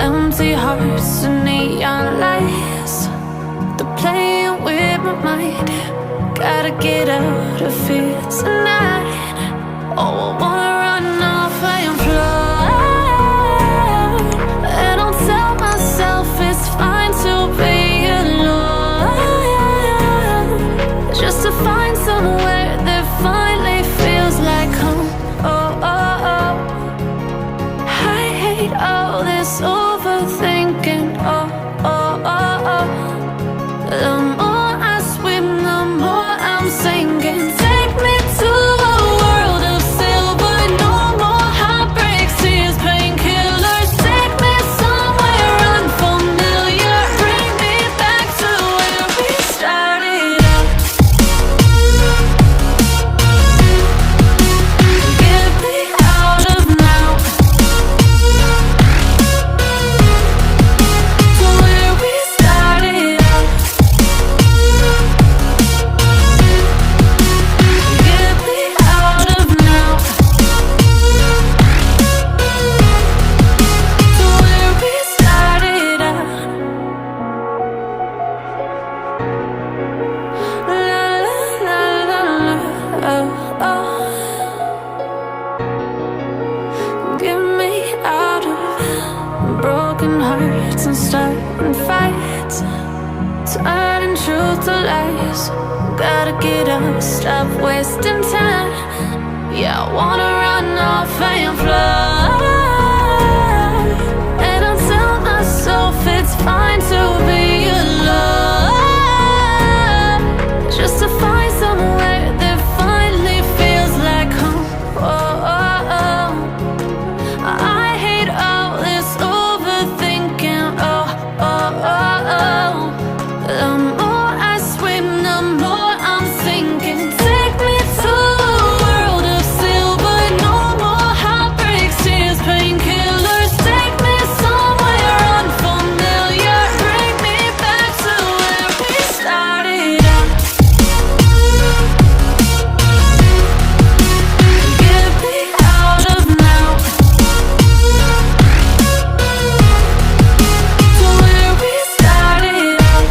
Empty hearts and neon lights, they're playing with my mind. Gotta get out of here tonight. Oh, I wanna run off and fly, and I'll tell myself it's fine to be alone, just to find somewhere that finally feels like home. Oh, oh, oh. I hate all this overthinking. Oh, oh, oh, oh. The more I swim, the more I'm sinking. Take me to a world of silver. No more heartbreaks, tears, painkillers. Take me somewhere unfamiliar. Bring me back to where we started out. Get me out of now, to where we started out. Get me out of now, to where we started out. La la la la la, oh, oh. Get me out of broken hearts and starting fights, turning truth to lies. Gotta get up, stop wasting time. Yeah, I wanna run off and fly, and I'll tell myself it's fine to be alone, just to find somewhere that finally feels like home. Oh, oh, oh. I hate all this overthinking. Oh, oh, oh, oh. The more I swim, the more I'm sinking. Take me to a world of silver. No more heartbreaks, tears, painkillers. Take me somewhere unfamiliar. Bring me back to where we started out. Get me out of now, to where we started out.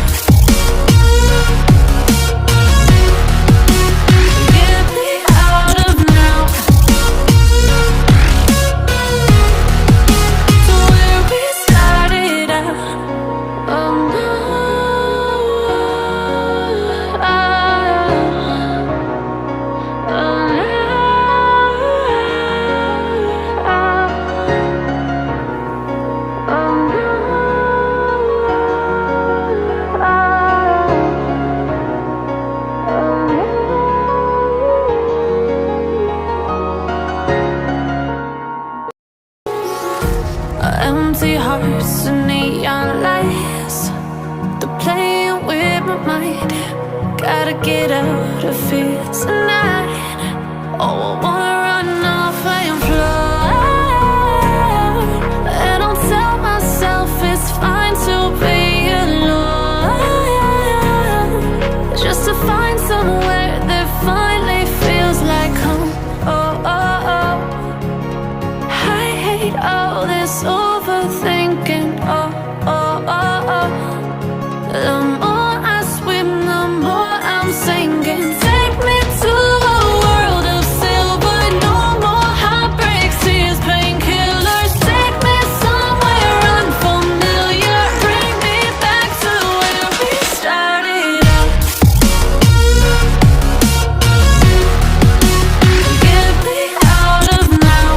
Get me out of now, to where we started out. Oh no, oh empty hearts and neon lights, they're playing with my mind. Gotta get out of here tonight. Oh, I wanna run off and fly, and I'll tell myself it's fine to be alone, just to find somewhere that finally feels like home. Oh, oh, oh. I hate all this overthinking. Oh, oh, oh, oh. The more I swim, the more I'm sinking. Take me to a world of silver. No more heartbreaks, tears, painkillers. Take me somewhere unfamiliar. Bring me back to where we started out. Get me out of now,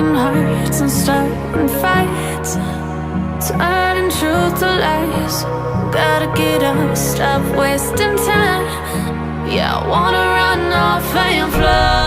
broken hearts and starting fights, turning truth to lies. Gotta get up, stop wasting time. Yeah, I wanna run off and fly.